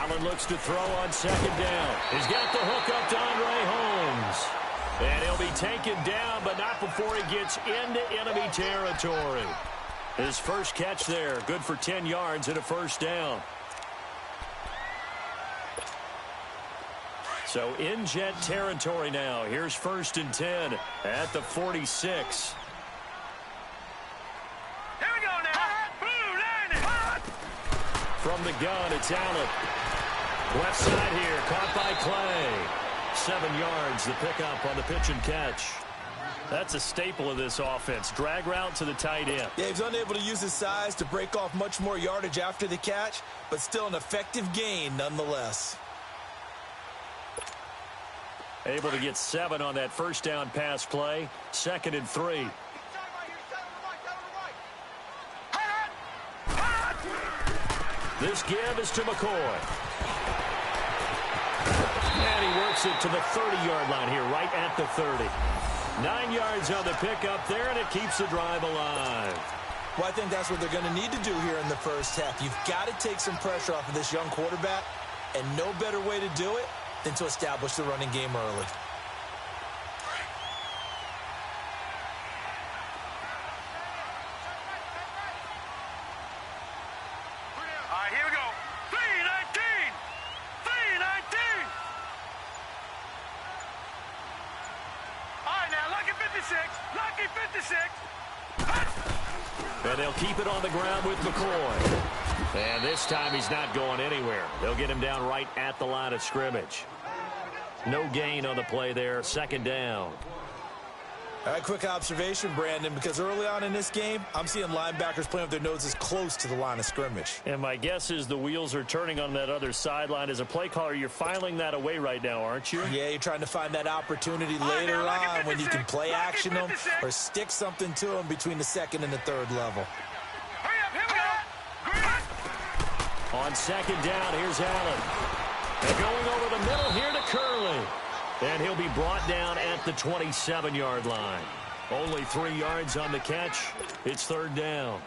Allen looks to throw on second down. He's got the hook up to Andre Holmes. And he'll be taken down, but not before he gets into enemy territory. His first catch there, good for 10 yards and a first down. So in Jet territory now. Here's 1st and 10 at the 46. Here we go now. Blue line. From the gun, it's Allen. Left side here, caught by Clay. 7 yards, the pickup on the pitch and catch. That's a staple of this offense. Drag route to the tight end. Yeah, he's unable to use his size to break off much more yardage after the catch, but still an effective gain nonetheless. Able to get 7 on that first down pass play. 2nd and 3. This give is to McCoy. And he works it to the 30-yard line here, right at the 30. 9 yards on the pickup there, and it keeps the drive alive. Well, I think that's what they're going to need to do here in the first half. You've got to take some pressure off of this young quarterback, and no better way to do it than to establish the running game early. All right, here we go. 3-19. 3-19. All right, now, lucky 56. Lucky 56. And they'll keep it on the ground with McCoy. And this time he's not going anywhere. They'll get him down right at the line of scrimmage. No gain on the play there. 2nd down. All right, quick observation, Brandon, because early on in this game, I'm seeing linebackers playing with their noses close to the line of scrimmage. And my guess is the wheels are turning on that other sideline. As a play caller, you're filing that away right now, aren't you? Yeah, you're trying to find that opportunity later on when you can play action them or stick something to them between the 2nd and the 3rd level. Hurry up, here we go. On 2nd down, here's Allen. And going over the middle here to Curley. And he'll be brought down at the 27-yard line. Only 3 yards on the catch. It's 3rd down.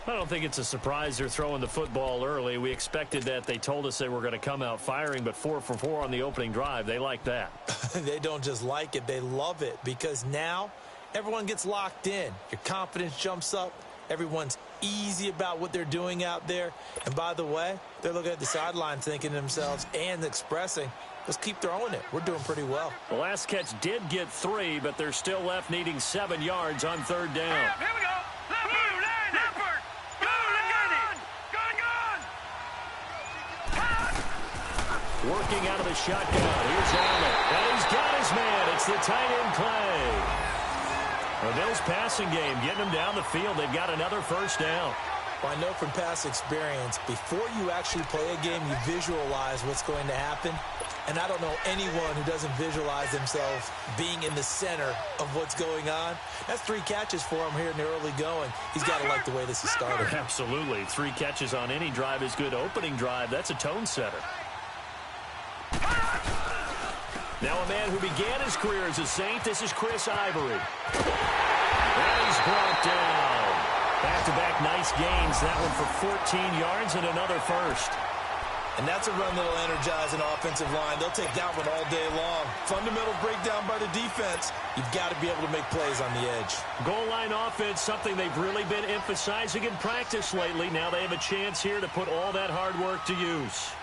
I don't think it's a surprise they're throwing the football early. We expected that. They told us they were going to come out firing, but 4 for 4 on the opening drive. They like that. They don't just like it. They love it because now everyone gets locked in. Your confidence jumps up. Everyone's easy about what they're doing out there. And by the way, they're looking at the sideline thinking to themselves and expressing, let's keep throwing it. We're doing pretty well. The last catch did get 3, but they're still left needing 7 yards on 3rd down. Here we go. Blue line. Leopard. Blue line. Gun. Working out of the shotgun. Here's Allen. And he's got his man. It's the tight end Clay. The Bills passing game, getting them down the field. They've got another first down. Well, I know from past experience, before you actually play a game, you visualize what's going to happen. And I don't know anyone who doesn't visualize themselves being in the center of what's going on. That's 3 catches for him here in the early going. He's got to like the way this is started. Absolutely. 3 catches on any drive is good. Opening drive, that's a tone setter. Now a man who began his career as a Saint, this is Chris Ivory. And he's brought down. Back-to-back nice gains. That one for 14 yards and another first. And that's a run that'll energize an offensive line. They'll take that one all day long. Fundamental breakdown by the defense. You've got to be able to make plays on the edge. Goal line offense, something they've really been emphasizing in practice lately. Now they have a chance here to put all that hard work to use.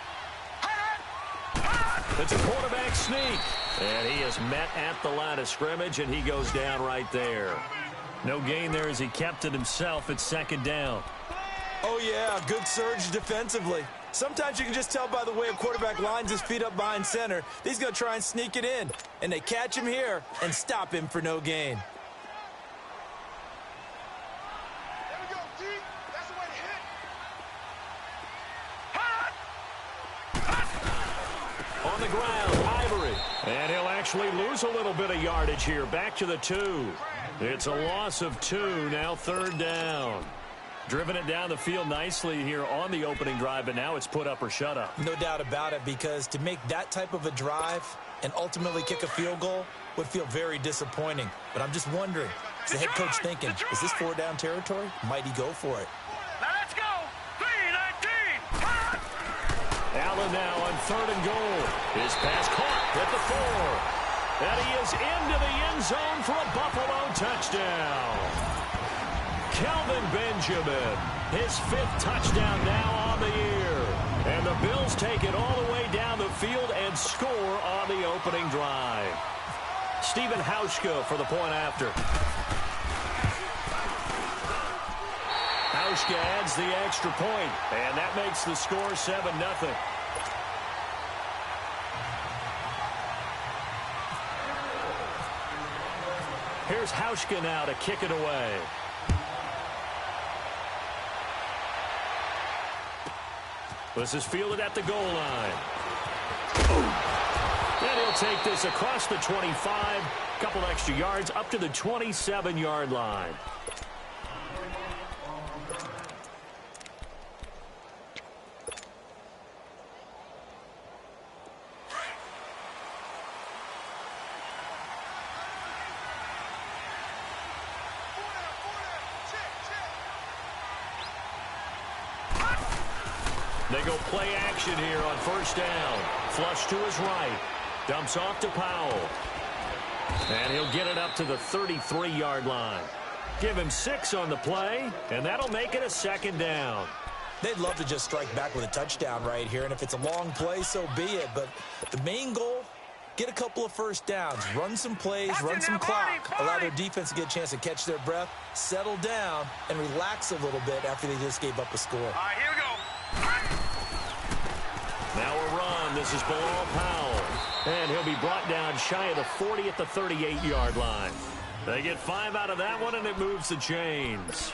It's a quarterback sneak. And he is met at the line of scrimmage, and he goes down right there. No gain there as he kept it himself at 2nd down. Oh, yeah, good surge defensively. Sometimes you can just tell by the way a quarterback lines his feet up behind center. He's going to try and sneak it in. And they catch him here and stop him for no gain. There we go, D. That's the way to hit. On the ground, Ivory. And he'll actually lose a little bit of yardage here. Back to the 2. It's a loss of 2. Now 3rd down. Driven it down the field nicely here on the opening drive, but now it's put up or shut up. No doubt about it, because to make that type of a drive and ultimately kick a field goal would feel very disappointing. But I'm just wondering, is the head coach thinking, is this 4-down territory? Might he go for it? Now let's go. 3-19. Allen now on 3rd and goal. His pass caught at the 4. And he is into the end zone for a Buffalo touchdown. Kelvin Benjamin, his 5th touchdown now on the year. And the Bills take it all the way down the field and score on the opening drive. Stephen Hauschka for the point after. Hauschka adds the extra point, and that makes the score 7-0. Here's Hauschka now to kick it away. This is fielded at the goal line. And he'll take this across the 25, couple extra yards up to the 27-yard line. They go play action here on 1st down. Flush to his right. Dumps off to Powell. And he'll get it up to the 33-yard line. Give him 6 on the play, and that'll make it a 2nd down. They'd love to just strike back with a touchdown right here, and if it's a long play, so be it. But the main goal, get a couple of 1st downs, run some plays, run some clock, allow their defense to get a chance to catch their breath, settle down, and relax a little bit after they just gave up a score. All right, here we go. Now a run. This is Bilal Powell. And he'll be brought down shy of the 40 at the 38-yard line. They get 5 out of that one, and it moves the chains.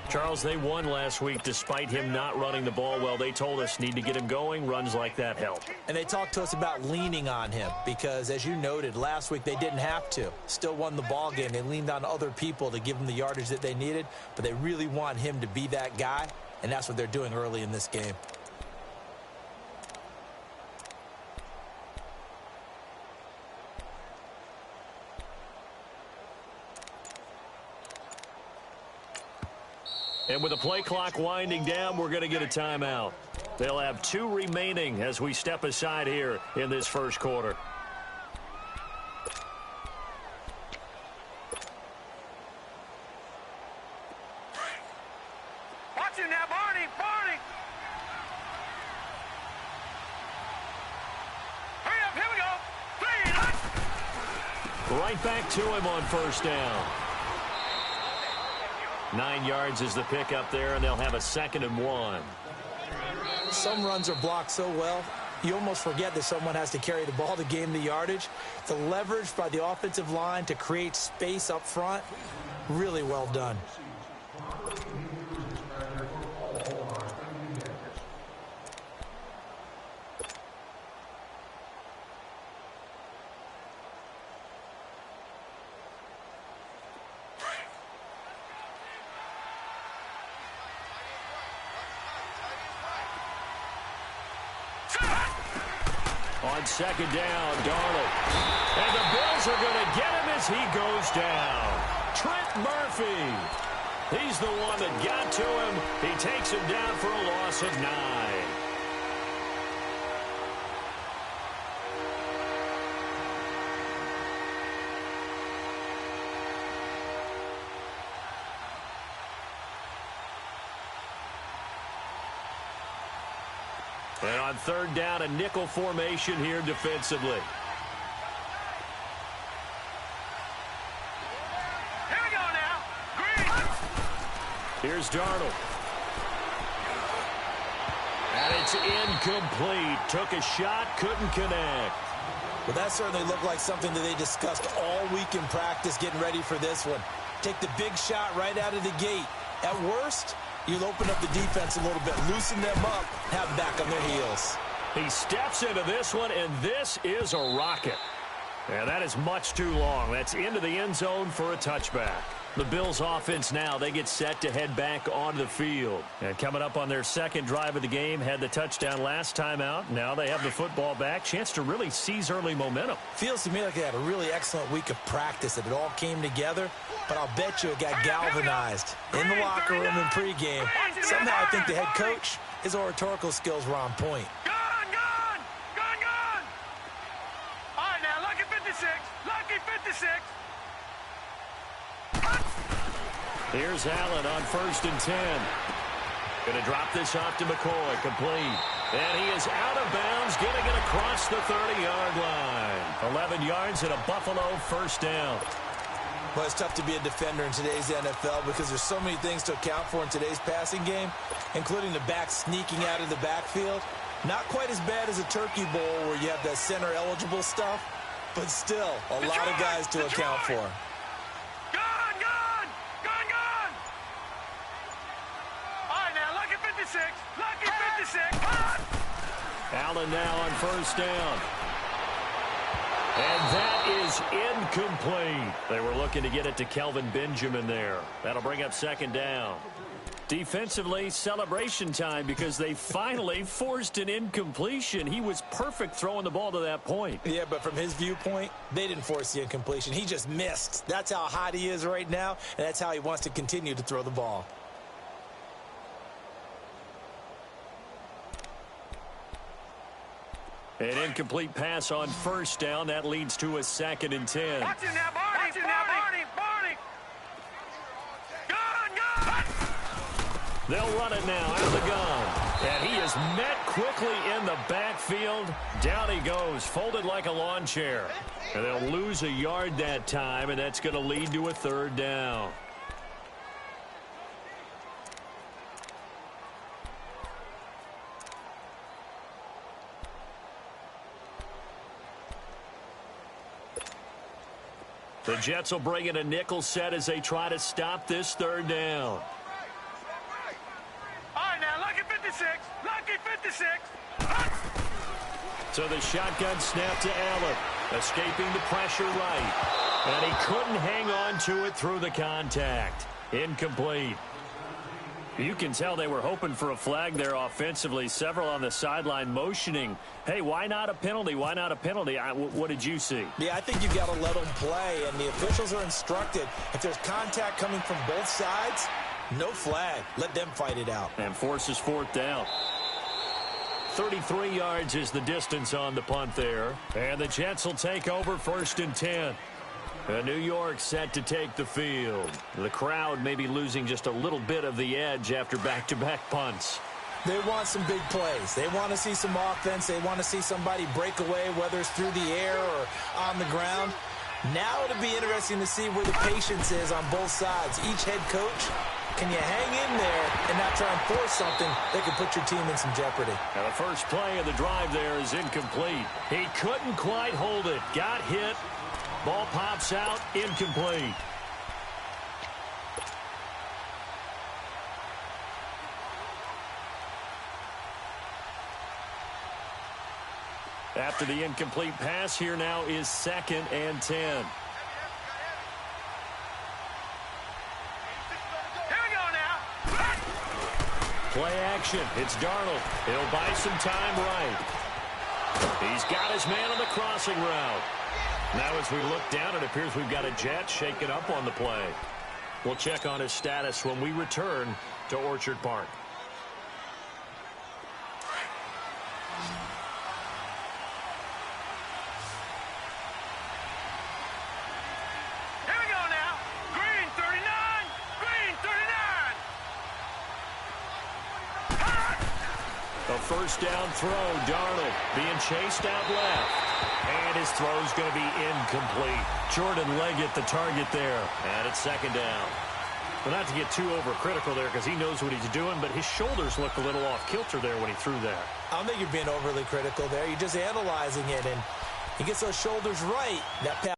Charles, they won last week despite him not running the ball well. They told us need to get him going. Runs like that help. And they talked to us about leaning on him because, as you noted, last week they didn't have to. Still won the ball game. They leaned on other people to give them the yardage that they needed, but they really want him to be that guy, and that's what they're doing early in this game. And with the play clock winding down, we're going to get a timeout. They'll have 2 remaining as we step aside here in this 1st quarter. Watch him now, Barney. Barney. Hurry up, here we go. 3. Right back to him on 1st down. 9 yards is the pickup there, and they'll have a 2nd and 1. Some runs are blocked so well, you almost forget that someone has to carry the ball to gain the yardage. The leverage by the offensive line to create space up front, really well done. On 2nd down, Darnold. And the Bills are going to get him as he goes down. Trent Murphy. He's the one that got to him. He takes him down for a loss of 9. And on 3rd down, a nickel formation here defensively. Here we go now. Green. Here's Darnold. And it's incomplete. Took a shot, couldn't connect. Well, that certainly looked like something that they discussed all week in practice getting ready for this one. Take the big shot right out of the gate. At worst, you'll open up the defense a little bit, loosen them up, have them back on their heels. He steps into this one, and this is a rocket. And that is much too long. That's into the end zone for a touchback. The Bills offense now, they get set to head back onto the field. And coming up on their 2nd drive of the game, had the touchdown last time out. Now they have the football back. Chance to really seize early momentum. Feels to me like they had a really excellent week of practice, that it all came together. But I'll bet you it got galvanized in the locker room in pregame. Somehow I think the head coach, his oratorical skills were on point. Go! 56. Lucky 56. Here's Allen on 1st and 10. Going to drop this off to McCoy. Complete. And he is out of bounds, getting it across the 30-yard line. 11 yards and a Buffalo first down. Well, it's tough to be a defender in today's NFL because there's so many things to account for in today's passing game, including the back sneaking out of the backfield. Not quite as bad as a turkey bowl where you have that center-eligible stuff, but still a lot of guys to account for. Gone, gone, gone, gone. All right, now, lucky 56. Lucky 56. Allen now on 1st down. And that is incomplete. They were looking to get it to Kelvin Benjamin there. That'll bring up 2nd down. Defensively, celebration time because they finally forced an incompletion. He was perfect throwing the ball to that point. Yeah, but from his viewpoint, they didn't force the incompletion. He just missed. That's how hot he is right now, and that's how he wants to continue to throw the ball. An incomplete pass on 1st down. That leads to a 2nd and 10. Watch him now, Barney. Watch him now, Barney. Barney. Gone, gone. They'll run it now out of the gun. And he is met quickly in the backfield. Down he goes, folded like a lawn chair. And they'll lose a yard that time, and that's going to lead to a 3rd down. The Jets will bring in a nickel set as they try to stop this 3rd down. All right, now, lucky 56. Lucky 56. So the shotgun snap to Allen, escaping the pressure right. And he couldn't hang on to it through the contact. Incomplete. You can tell they were hoping for a flag there offensively. Several on the sideline motioning, hey, why not a penalty? Why not a penalty? What did you see? Yeah, I think you got to let them play, and the officials are instructed. If there's contact coming from both sides, no flag. Let them fight it out. And forces 4th down. 33 yards is the distance on the punt there. And the Jets will take over 1st and 10. New York set to take the field. The crowd may be losing just a little bit of the edge after back-to-back punts. They want some big plays. They want to see some offense. They want to see somebody break away, whether it's through the air or on the ground. Now it'll be interesting to see where the patience is on both sides. Each head coach, can you hang in there and not try and force something that could put your team in some jeopardy? Now the first play of the drive there is incomplete. He couldn't quite hold it. Got hit. Ball pops out, incomplete. After the incomplete pass, here now is 2nd and 10. Here we go now. Play action. It's Darnold. He'll buy some time right. He's got his man on the crossing route. Now as we look down, it appears we've got a Jet shaken up on the play. We'll check on his status when we return to Orchard Park. Here we go now. Green 39. Green 39. A first down throw. Darnold being chased out left. And his throw's going to be incomplete. Jordan Leggett, the target there. And it's 2nd down. Well, not to get too overcritical there because he knows what he's doing, but his shoulders looked a little off kilter there when he threw that. I don't think you're being overly critical there. You're just analyzing it, and he gets those shoulders right. That pass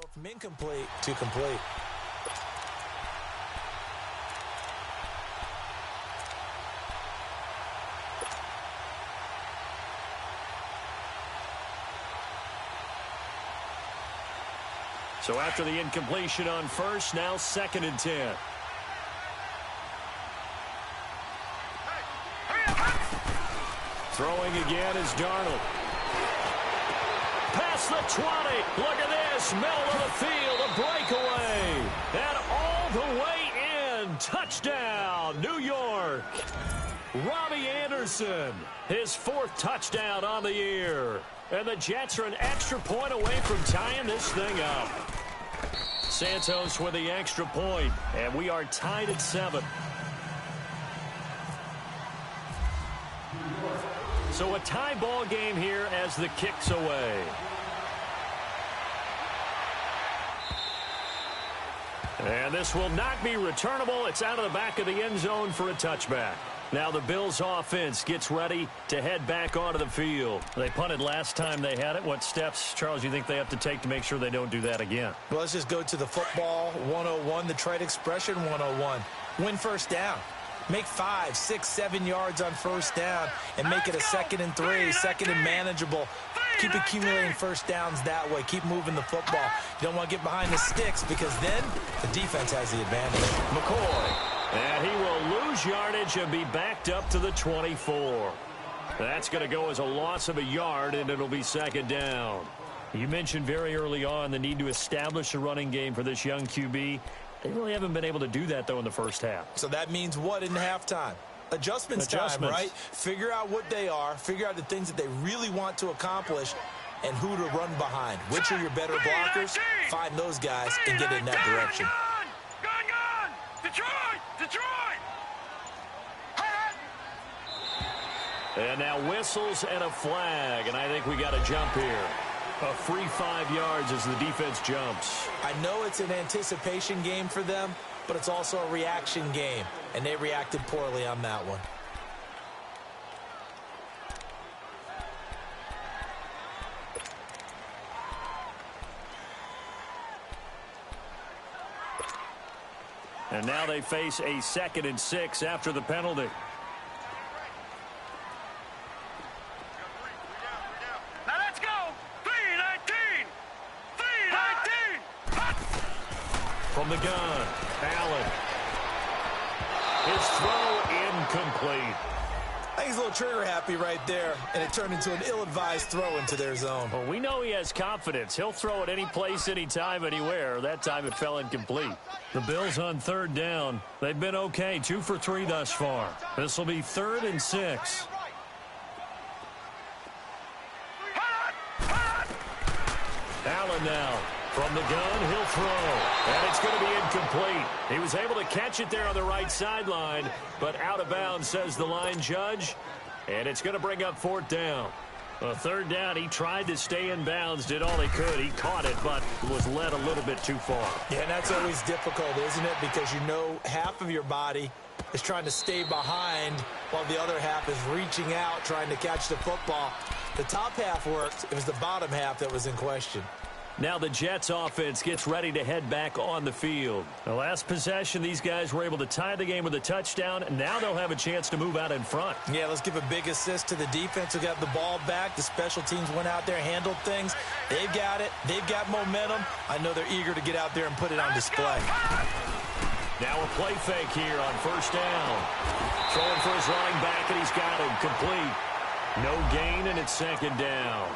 go from incomplete to complete. So after the incompletion on first, now 2nd and 10. Throwing again is Darnold. Past the 20. Look at this. Middle of the field. A breakaway. And all the way in. Touchdown, New York. Robbie Anderson. His 4th touchdown on the year. And the Jets are an extra point away from tying this thing up. Santos with the extra point. And we are tied at 7. So a tie ball game here as the kick's away. And this will not be returnable. It's out of the back of the end zone for a touchback. Now the Bills offense gets ready to head back onto the field. They punted last time they had it. What steps, Charles, do you think they have to take to make sure they don't do that again? Well, let's just go to the football 101, the trade expression 101. Win first down. Make 5, 6, 7 yards on first down and make it a 2nd and 3, 2nd and manageable. Keep accumulating first downs that way. Keep moving the football. You don't want to get behind the sticks because then the defense has the advantage. McCoy. And he will lose yardage and be backed up to the 24. That's going to go as a loss of a yard, and it'll be 2nd down. You mentioned very early on the need to establish a running game for this young QB. They really haven't been able to do that, though, in the first half. So that means what in halftime? Adjustments time, right? Figure out what they are. Figure out the things that they really want to accomplish and who to run behind. Which are your better blockers? Find those guys and get in that direction. Gone! Detroit! And now whistles and a flag, and I think we got a jump here. A free 5 yards as the defense jumps. I know it's an anticipation game for them, but it's also a reaction game, and they reacted poorly on that one. And now they face a 2nd and 6 after the penalty. Now let's go! 3-19! 3-19! From the gun, Allen. His throw incomplete. I think he's a little trigger happy right there, and it turned into an ill-advised throw into their zone. Well, we know he has confidence. He'll throw it any place, anytime, anywhere. That time it fell incomplete. The Bills on 3rd down. They've been okay, 2 for 3 thus far. This will be 3rd and 6. Allen now. From the gun, he'll throw. And it's going to be incomplete. He was able to catch it there on the right sideline, but out of bounds, says the line judge. And it's going to bring up 4th down. 3rd down, he tried to stay in bounds, did all he could. He caught it, but was led a little bit too far. Yeah, and that's always difficult, isn't it? Because you know half of your body is trying to stay behind while the other half is reaching out, trying to catch the football. The top half worked. It was the bottom half that was in question. Now the Jets offense gets ready to head back on the field. The last possession, these guys were able to tie the game with a touchdown, and now they'll have a chance to move out in front. Yeah, let's give a big assist to the defense who got the ball back. The special teams went out there, handled things. They've got it. They've got momentum. I know they're eager to get out there and put it on display. Now a play fake here on 1st down. Throwing for his running back, and he's got him complete. No gain, and it's 2nd down.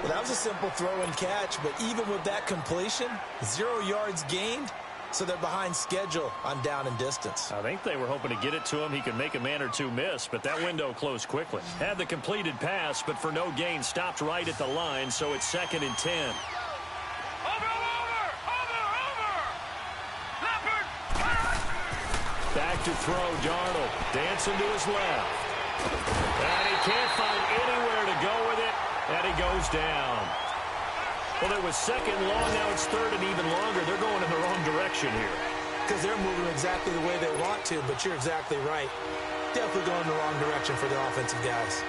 Well, that was a simple throw and catch, but even with that completion, 0 yards gained, so they're behind schedule on down and distance. I think they were hoping to get it to him. He could make a man or two miss, but that window closed quickly. Had the completed pass, but for no gain, stopped right at the line, so it's 2nd and 10. Over! Leopard! Back to throw, Darnold. Dancing to his left. And he can't find anywhere to go with it. And he goes down. Well, it was 2nd long. Now it's 3rd and even longer. They're going in the wrong direction here. Because they're moving exactly the way they want to, but you're exactly right. Definitely going in the wrong direction for the offensive guys.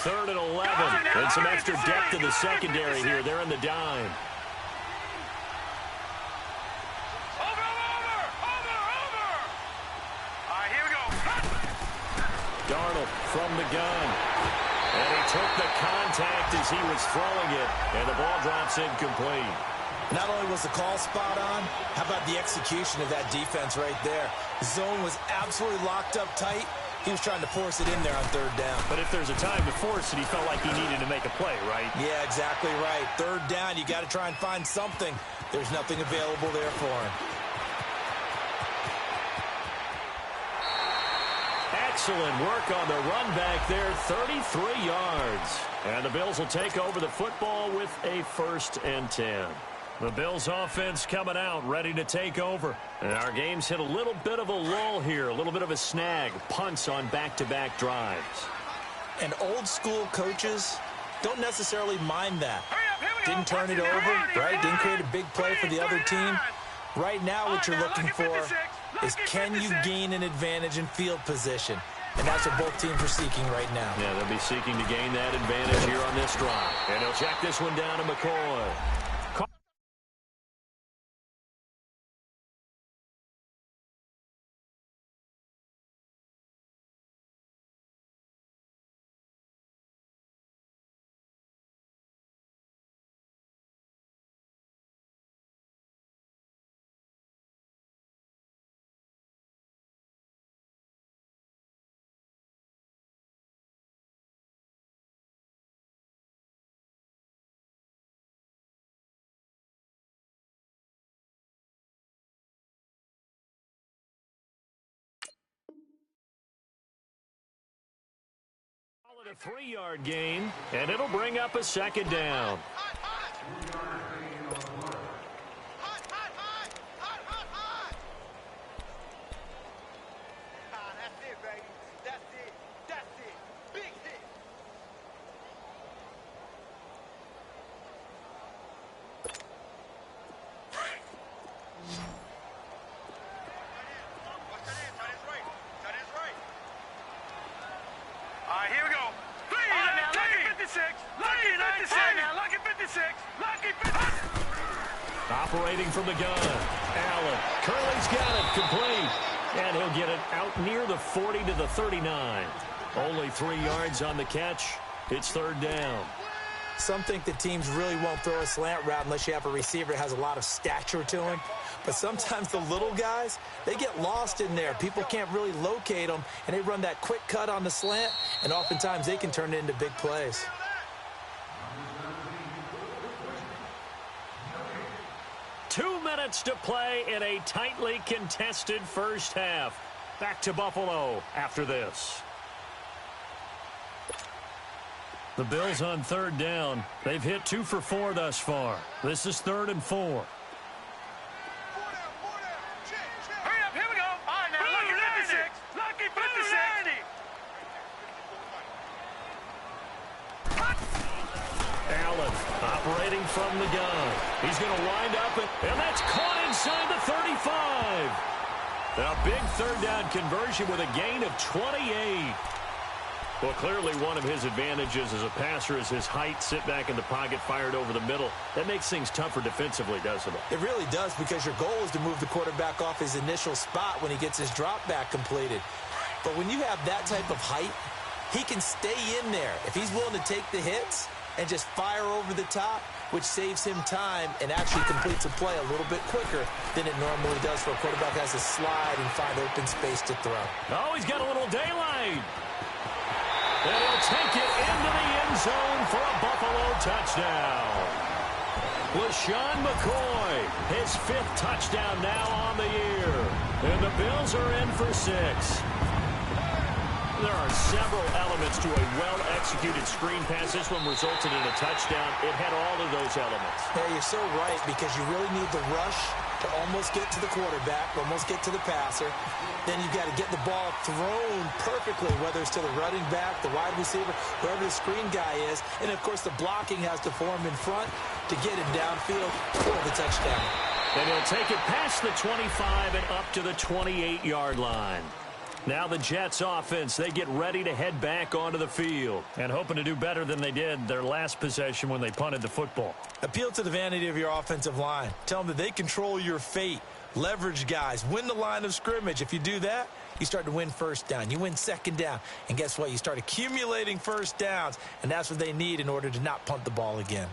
3rd and 11. And some extra depth in the secondary here. They're in the dime. Over. All right, here we go. Darnold from the gun. And he took the contact as he was throwing it. And the ball drops incomplete. Not only was the call spot on, how about the execution of that defense right there? The zone was absolutely locked up tight. He was trying to force it in there on 3rd down. But if there's a time to force it, he felt like he needed to make a play, right? Yeah, exactly right. 3rd down, you got to try and find something. There's nothing available there for him. Excellent work on the run back there, 33 yards. And the Bills will take over the football with a 1st and 10. The Bills offense coming out, ready to take over. And our game's hit a little bit of a lull here, a little bit of a snag. Punts on back-to-back drives. And old school coaches don't necessarily mind that. Didn't turn it over, right? Didn't create a big play for the other team. Right now what you're looking for is can you gain an advantage in field position? And that's what both teams are seeking right now. Yeah, they'll be seeking to gain that advantage here on this drive. And he'll check this one down to McCoy. A 3-yard gain, and it'll bring up a 2nd down. Operating from the gun. Allen. Curley's got it. Complete. And he'll get it out near the 40 to the 39. Only 3 yards on the catch. It's 3rd down. Some think that teams really won't throw a slant route unless you have a receiver that has a lot of stature to him. But sometimes the little guys, they get lost in there. People can't really locate them, and they run that quick cut on the slant, and oftentimes they can turn it into big plays. Two minutes to play in a tightly contested first half. Back to Buffalo after this. The Bills on 3rd down. They've hit 2 for 4 thus far. This is 3rd and 4. Hurry up, here we go. All right, now, lucky 56. Lucky 56. Allen operating from the gun. He's going to wind up, and that's caught inside the 35. A big 3rd down conversion with a gain of 28. Well, clearly one of his advantages as a passer is his height, sit back in the pocket, fired over the middle. That makes things tougher defensively, doesn't it? It really does, because your goal is to move the quarterback off his initial spot when he gets his drop back completed. But when you have that type of height, he can stay in there. If he's willing to take the hits and just fire over the top, which saves him time and actually completes a play a little bit quicker than it normally does for a quarterback that has to slide and find open space to throw. Oh, he's got a little daylight. And he'll take it into the end zone for a Buffalo touchdown. LaShawn McCoy, his 5th touchdown now on the year. And the Bills are in for 6. There are several elements to a well-executed screen pass. This one resulted in a touchdown. It had all of those elements. Yeah, you're so right, because you really need the rush to almost get to the quarterback, almost get to the passer. Then you've got to get the ball thrown perfectly, whether it's to the running back, the wide receiver, whoever the screen guy is. And, of course, the blocking has to form in front to get him downfield for the touchdown. And he'll take it past the 25 and up to the 28-yard line. Now the Jets offense, they get ready to head back onto the field and hoping to do better than they did their last possession when they punted the football. Appeal to the vanity of your offensive line. Tell them that they control your fate. Leverage guys. Win the line of scrimmage. If you do that, you start to win first down. You win second down. And guess what? You start accumulating first downs. And that's what they need in order to not punt the ball again.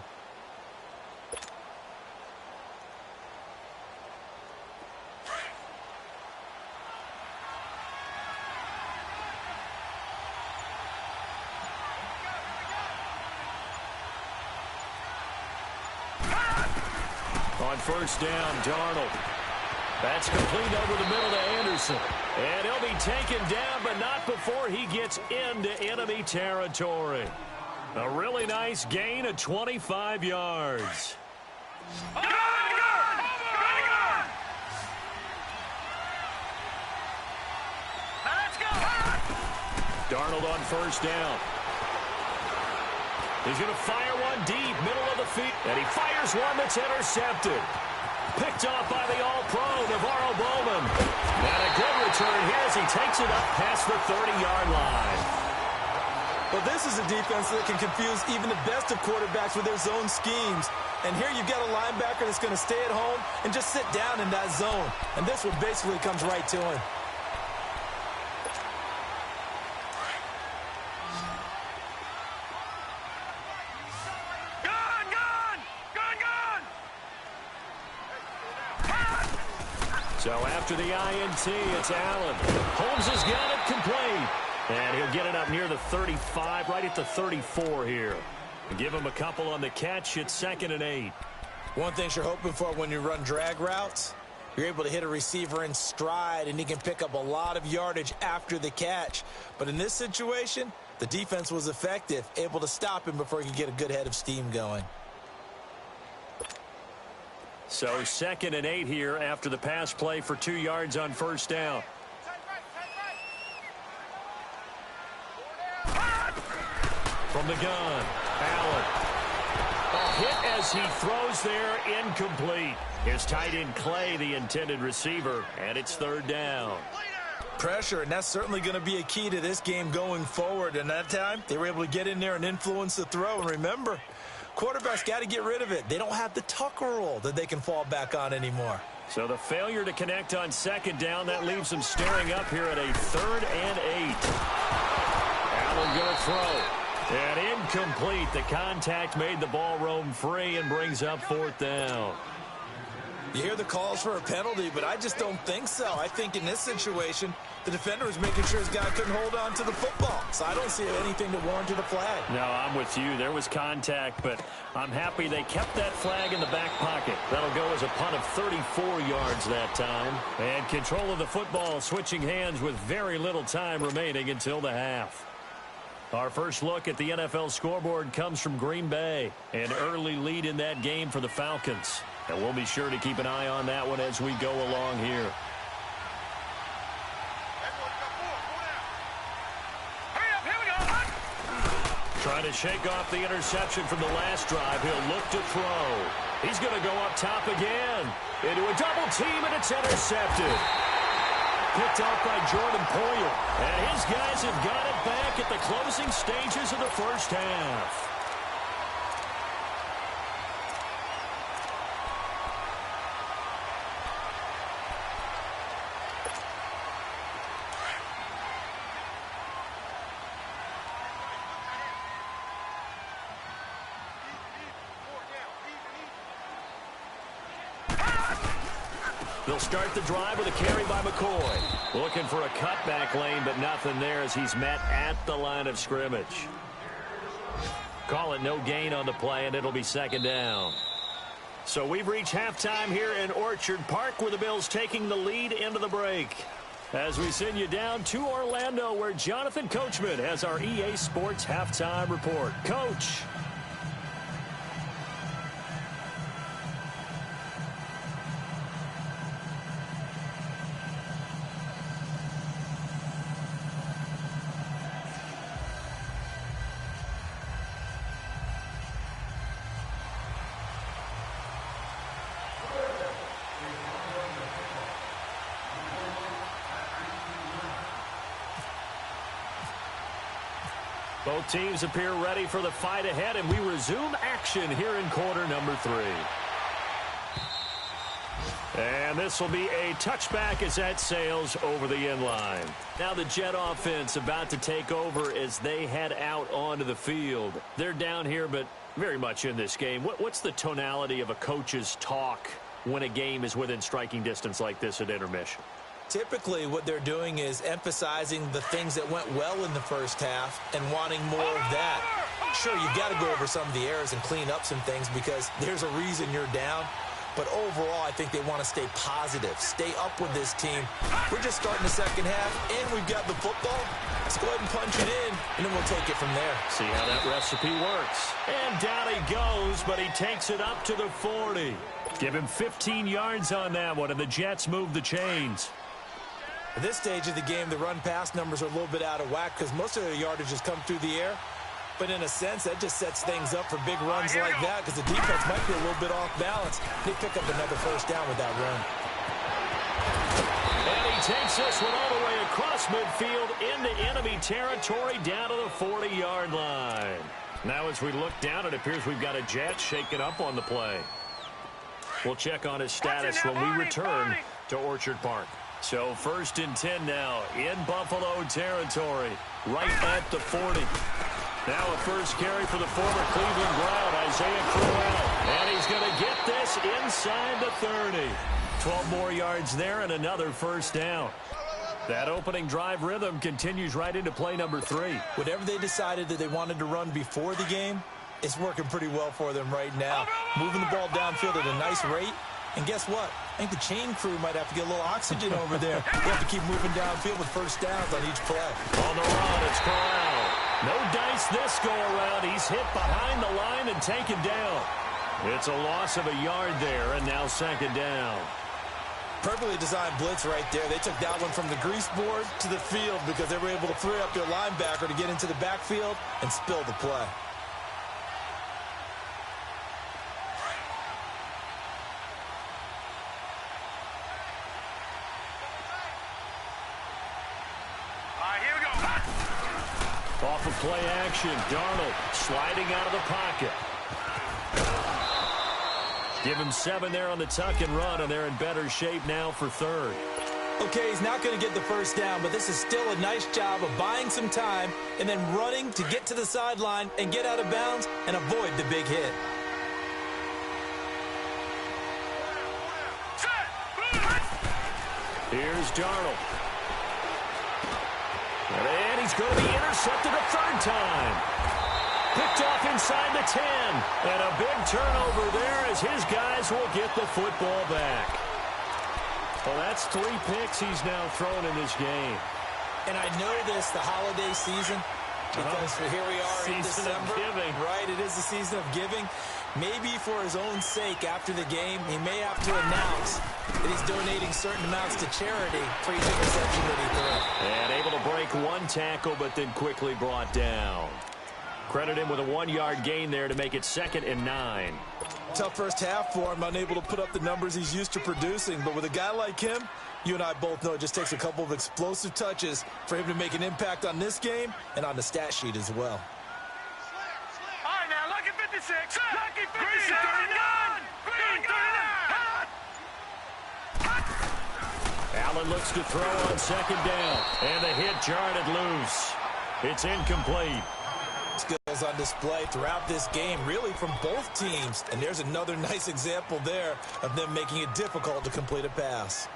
On first down, Darnold. That's complete over the middle to Anderson. And he'll be taken down, but not before he gets into enemy territory. A really nice gain of 25 yards. Good! Now let's go! Darnold on first down. He's going to fire one deep, middle of the field. And he fires one that's intercepted. Picked off by the All-Pro, Navarro Bowman. And a good return here as he takes it up past the 30-yard line. Well, this is a defense that can confuse even the best of quarterbacks with their zone schemes. And here you've got a linebacker that's going to stay at home and just sit down in that zone. And this one basically comes right to him. So after the INT, it's Allen. Holmes has got it complete. And he'll get it up near the 35, right at the 34 here. Give him a couple on the catch. It's 2nd and 8. One thing you're hoping for when you run drag routes, you're able to hit a receiver in stride, and he can pick up a lot of yardage after the catch. But in this situation, the defense was effective, able to stop him before he could get a good head of steam going. So 2nd and 8 here after the pass play for 2 yards on first down. From the gun, Allen. A hit as he throws there, incomplete. His tight end Clay, the intended receiver, and it's 3rd down. Pressure, and that's certainly going to be a key to this game going forward. And that time, they were able to get in there and influence the throw. And remember, quarterbacks got to get rid of it. They don't have the Tucker rule that they can fall back on anymore. So the failure to connect on 2nd down, that leaves them staring up here at a 3rd and 8. Allen going to throw. And incomplete. The contact made the ball roam free and brings up 4th down. You hear the calls for a penalty, but I just don't think so. I think in this situation, the defender was making sure his guy couldn't hold on to the football. So I don't see anything to warrant the flag. No, I'm with you. There was contact, but I'm happy they kept that flag in the back pocket. That'll go as a punt of 34 yards that time. And control of the football switching hands with very little time remaining until the half. Our first look at the NFL scoreboard comes from Green Bay. An early lead in that game for the Falcons. And we'll be sure to keep an eye on that one as we go along here. Trying to shake off the interception from the last drive. He'll look to throw. He's going to go up top again. Into a double team, and it's intercepted. Picked off by Jordan Poyer. And his guys have got it back at the closing stages of the first half. They'll start the drive with a carry by McCoy. Looking for a cutback lane, but nothing there as he's met at the line of scrimmage. Call it no gain on the play, and it'll be 2nd down. So we've reached halftime here in Orchard Park, where the Bills taking the lead into the break. As we send you down to Orlando, where Jonathan Coachman has our EA Sports halftime report. Coach. Both teams appear ready for the fight ahead, and we resume action here in quarter number 3. And this will be a touchback as that sails over the end line. Now the Jet offense about to take over as they head out onto the field. They're down here, but very much in this game. What's the tonality of a coach's talk when a game is within striking distance like this at intermission? Typically, what they're doing is emphasizing the things that went well in the first half and wanting more of that. Sure, you got to go over some of the errors and clean up some things because there's a reason you're down. But overall, I think they want to stay positive, stay up with this team. We're just starting the second half, and we've got the football. Let's go ahead and punch it in, and then we'll take it from there. See how that recipe works. And down he goes, but he takes it up to the 40. Give him 15 yards on that one, and the Jets move the chains. At this stage of the game, the run-pass numbers are a little bit out of whack because most of their yardage has come through the air. But in a sense, that just sets things up for big runs like that because the defense might be a little bit off balance. They pick up another first down with that run. And he takes this one all the way across midfield into enemy territory down to the 40-yard line. Now as we look down, it appears we've got a Jet shaking up on the play. We'll check on his status when we return to Orchard Park. So 1st and 10 now in Buffalo territory, right at the 40. Now a first carry for the former Cleveland Brown, Isaiah Crowell. And he's going to get this inside the 30. 12 more yards there and another first down. That opening drive rhythm continues right into play number 3. Whatever they decided that they wanted to run before the game, it's working pretty well for them right now. Moving the ball downfield at a nice rate. And guess what? I think the chain crew might have to get a little oxygen over there. They have to keep moving downfield with first downs on each play. On the run, it's Corral. No dice this go-around. He's hit behind the line and taken down. It's a loss of a yard there, and now 2nd down. Perfectly designed blitz right there. They took that one from the grease board to the field because they were able to free up their linebacker to get into the backfield and spill the play. Off of play action, Darnold sliding out of the pocket. Give him 7 there on the tuck and run, and they're in better shape now for 3rd. Okay, he's not going to get the first down, but this is still a nice job of buying some time and then running to get to the sideline and get out of bounds and avoid the big hit. Here's Darnold. And he's going to be intercepted a 3rd time. Picked off inside the 10. And a big turnover there as his guys will get the football back. Well, that's 3 picks he's now thrown in this game. And I know this, the holiday season, because here we are in December. Giving. Right, it is the season of giving. Maybe for his own sake after the game, he may have to announce that he's donating certain amounts to charity for each interception that he threw. And able to break 1 tackle, but then quickly brought down. Credit him with a 1-yard gain there to make it 2nd and 9. Tough first half for him, unable to put up the numbers he's used to producing. But with a guy like him, you and I both know it just takes a couple of explosive touches for him to make an impact on this game and on the stat sheet as well. All right, now, lucky 56. Lucky 56. Green 39. Allen looks to throw on 2nd down. And the hit jarred it loose. It's incomplete. Skills on display throughout this game, really from both teams. And there's another nice example there of them making it difficult to complete a pass.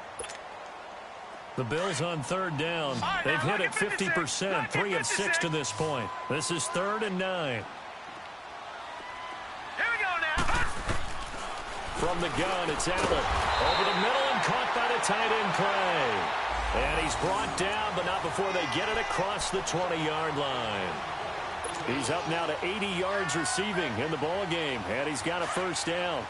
The Bills on 3rd down. They've hit it 50%, 3 of 6 to this point. This is 3rd and 9. Here we go now. From the gun, it's Allen. Over the middle and caught by the tight end play. And he's brought down, but not before they get it across the 20-yard line. He's up now to 80 yards receiving in the ball game, and he's got a first down.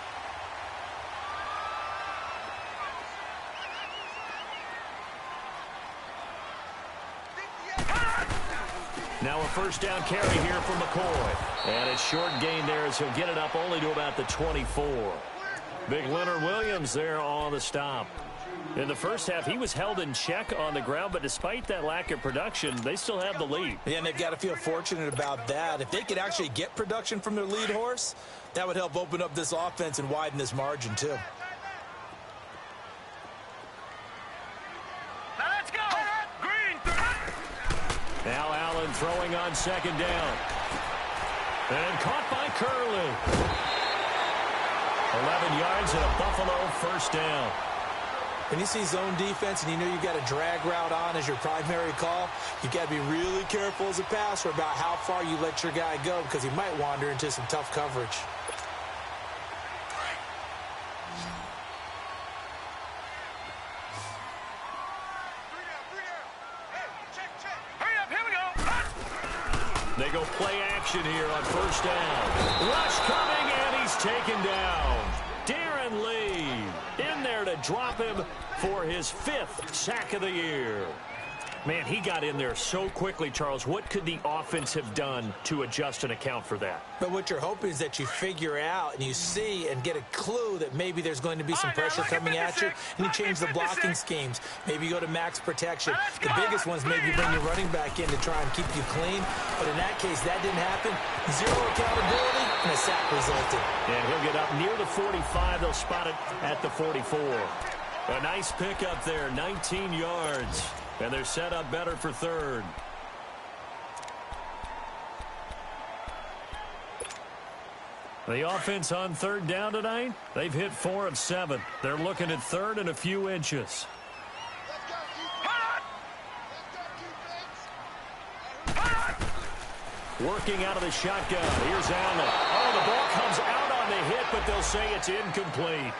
Now a first down carry here from McCoy. And a short gain there as he'll get it up only to about the 24. Big Leonard Williams there on the stop. In the first half, he was held in check on the ground, but despite that lack of production, they still have the lead. Yeah, and they've got to feel fortunate about that. If they could actually get production from their lead horse, that would help open up this offense and widen this margin, too. Now let's go. Green. Now Allen throwing on second down. And caught by Curley. 11 yards and a Buffalo first down. When you see zone defense and you know you've got a drag route on as your primary call, you've got to be really careful as a passer about how far you let your guy go because he might wander into some tough coverage. Hurry up, here we go. They go play action here on first down. Rush coming, and he's taken down. Darren Lee in there to drop him for his 5th sack of the year. Man, he got in there so quickly, Charles. What could the offense have done to adjust and account for that? But what you're hoping is that you figure out and you see and get a clue that maybe there's going to be some pressure coming at you, and you change the blocking schemes. Maybe you go to max protection. The biggest one's maybe bring your running back in to try and keep you clean. But in that case, that didn't happen. Zero accountability, and a sack resulted. And he'll get up near the 45. They'll spot it at the 44. A nice pickup there, 19 yards. And they're set up better for third. The offense on third down tonight, they've hit 4 of 7. They're looking at third and a few inches. Working out of the shotgun. Here's Allen. Oh, the ball comes out on the hit, but they'll say it's incomplete.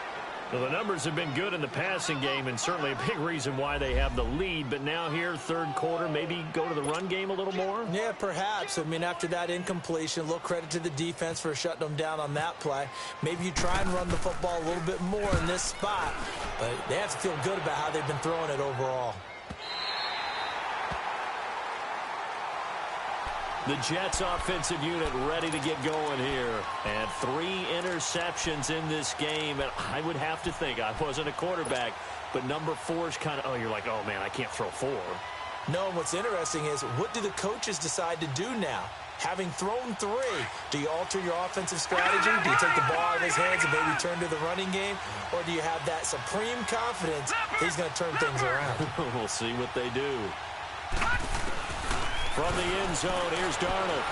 Well, the numbers have been good in the passing game, and certainly a big reason why they have the lead. But now here, third quarter, maybe go to the run game a little more? Yeah, perhaps. I mean, after that incompletion, a little credit to the defense for shutting them down on that play. Maybe you try and run the football a little bit more in this spot. But they have to feel good about how they've been throwing it overall. The Jets offensive unit ready to get going here. And 3 interceptions in this game. And I would have to think, I wasn't a quarterback, but number 4 is kind of, oh, you're like, oh, man, I can't throw 4. No, and what's interesting is, what do the coaches decide to do now? Having thrown 3, do you alter your offensive strategy? Do you take the ball out of his hands and maybe turn to the running game? Or do you have that supreme confidence that he's going to turn things around? We'll see what they do. From the end zone, here's Darnold.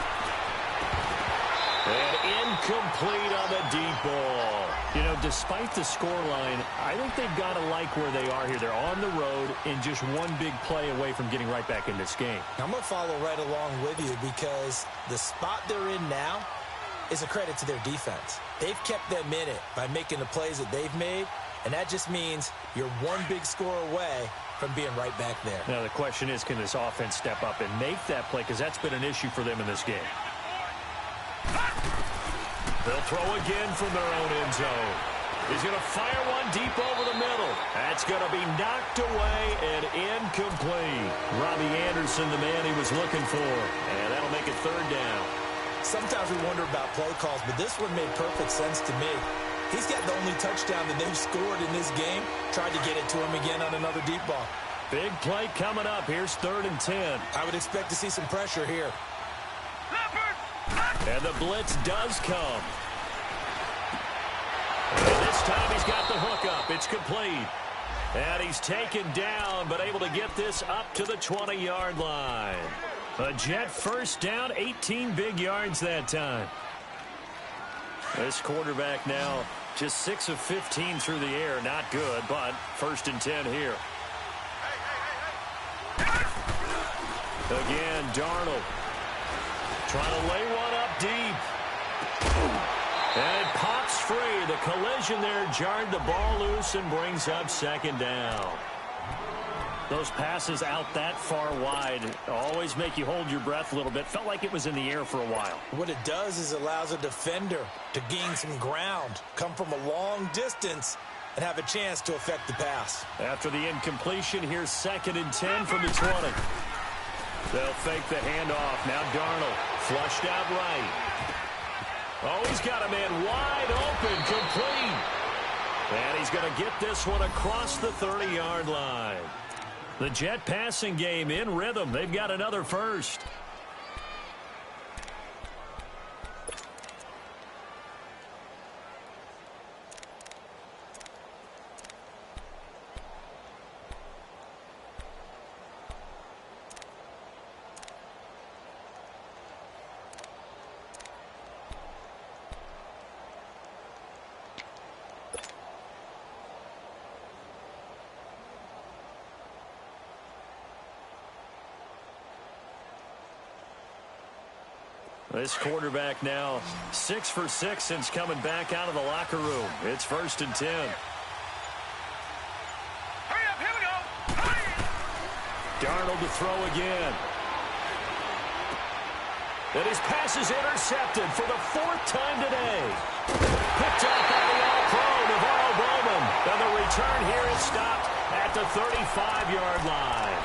And incomplete on the deep ball. You know, despite the scoreline, I think they've got to like where they are here. They're on the road and just one big play away from getting right back in this game. I'm going to follow right along with you because the spot they're in now is a credit to their defense. They've kept them in it by making the plays that they've made, and that just means you're one big score away from being right back there. Now, the question is, can this offense step up and make that play? Because that's been an issue for them in this game. They'll throw again from their own end zone. He's going to fire one deep over the middle. That's going to be knocked away and incomplete. Robbie Anderson, the man he was looking for. And that'll make it third down. Sometimes we wonder about play calls, but this one made perfect sense to me. He's got the only touchdown that they've scored in this game. Tried to get it to him again on another deep ball. Big play coming up. Here's 3rd and 10. I would expect to see some pressure here. And the blitz does come. And this time he's got the hook up. It's complete. And he's taken down, but able to get this up to the 20-yard line. A Jet first down, 18 big yards that time. This quarterback now just 6 of 15 through the air. Not good, but 1st and 10 here. Again, Darnold trying to lay one up deep. And it pops free. The collision there jarred the ball loose and brings up 2nd down. Those passes out that far wide always make you hold your breath a little bit. Felt like it was in the air for a while. What it does is allows a defender to gain some ground, come from a long distance, and have a chance to affect the pass. After the incompletion, here's 2nd and 10 from the 20. They'll fake the handoff. Now Darnold flushed out right. Oh, he's got a man wide open, complete. And he's going to get this one across the 30-yard line. The Jet passing game in rhythm. They've got another first. This quarterback now 6 for 6 since coming back out of the locker room. It's 1st and 10. Hurry up, here we go. Hurry. Darnold to throw again. And his pass is intercepted for the 4th time today. Picked up by the All-Pro, Navarro Bowman. And the return here is stopped at the 35-yard line.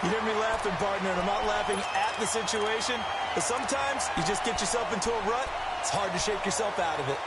You hear me laughing, partner, and I'm not laughing at the situation, but sometimes you just get yourself into a rut. It's hard to shake yourself out of it.